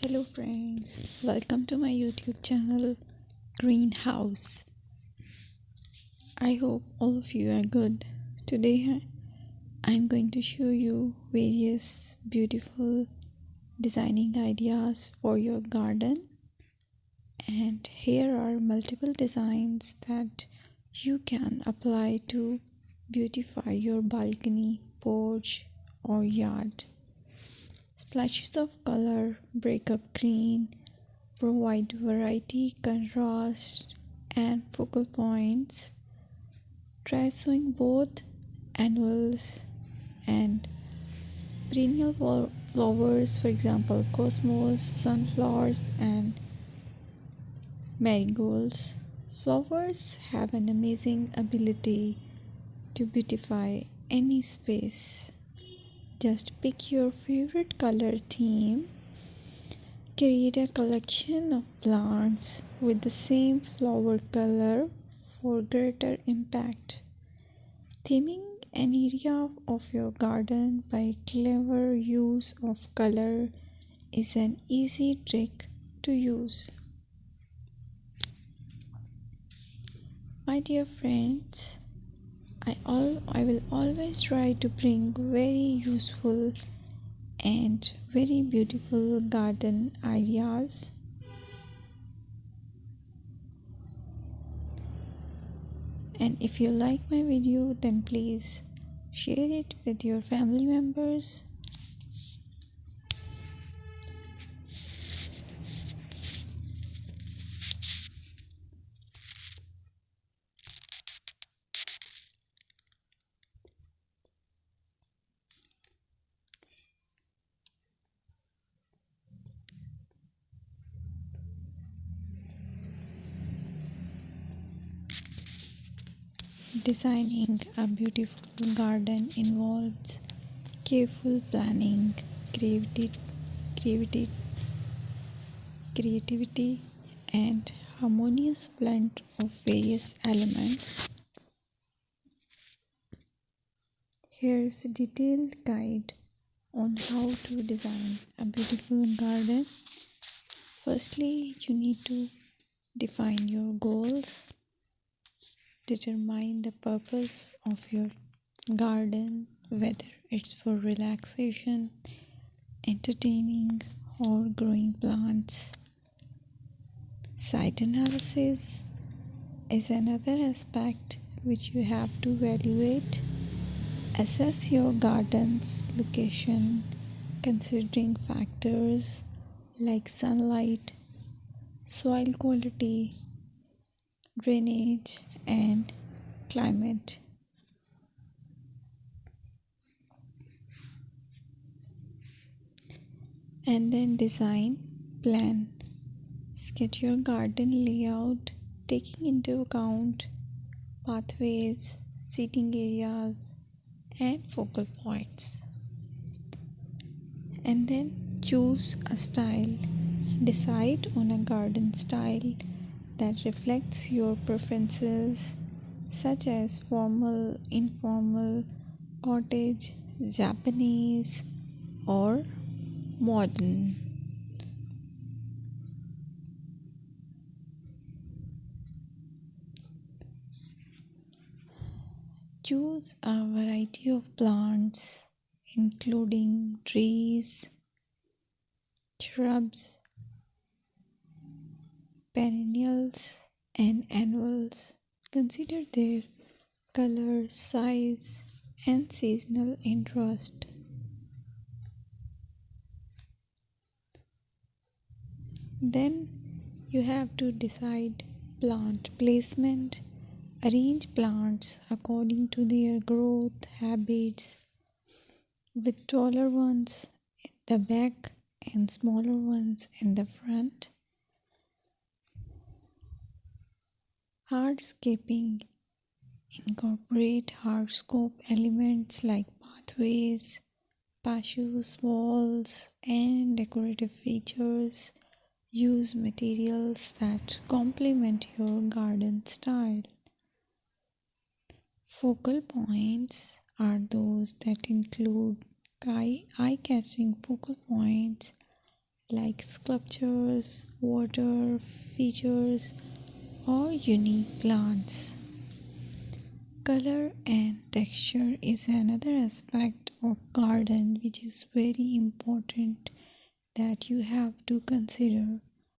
Hello friends, welcome to my YouTube channel Greenhouse. I hope all of you are good. Today I'm going to show you various beautiful designing ideas for your garden, and here are multiple designs that you can apply to beautify your balcony, porch or yard. Splashes of color break up green, provide variety, contrast, and focal points. Try sowing both annuals and perennial flowers, for example, cosmos, sunflowers, and marigolds. Flowers have an amazing ability to beautify any space. Just pick your favorite color theme. Create a collection of plants with the same flower color for greater impact. Theming an area of your garden by clever use of color is an easy trick to use. My dear friends, I will always try to bring very useful and very beautiful garden ideas. And if you like my video, then please share it with your family members. Designing a beautiful garden involves careful planning, creativity, creativity, and harmonious blend of various elements. Here's a detailed guide on how to design a beautiful garden. Firstly, you need to define your goals. Determine the purpose of your garden, whether it's for relaxation, entertaining, or growing plants. Site analysis is another aspect which you have to evaluate. Assess your garden's location, considering factors like sunlight, soil quality, drainage, and climate. And then design plan. Sketch your garden layout, taking into account pathways, seating areas, and focal points. And then choose a style. Decide on a garden style that reflects your preferences, such as formal, informal, cottage, Japanese, or modern. Choose a variety of plants, including trees, shrubs, perennials, and annuals. Consider their color, size, and seasonal interest. Then you have to decide plant placement. Arrange plants according to their growth habits, with taller ones in the back and smaller ones in the front. Hardscaping incorporate hardscape elements like pathways, patios, walls, and decorative features. Use materials that complement your garden style. Focal points are those that include eye-catching focal points like sculptures, water features, or unique plants. Color and texture is another aspect of garden which is very important that you have to consider.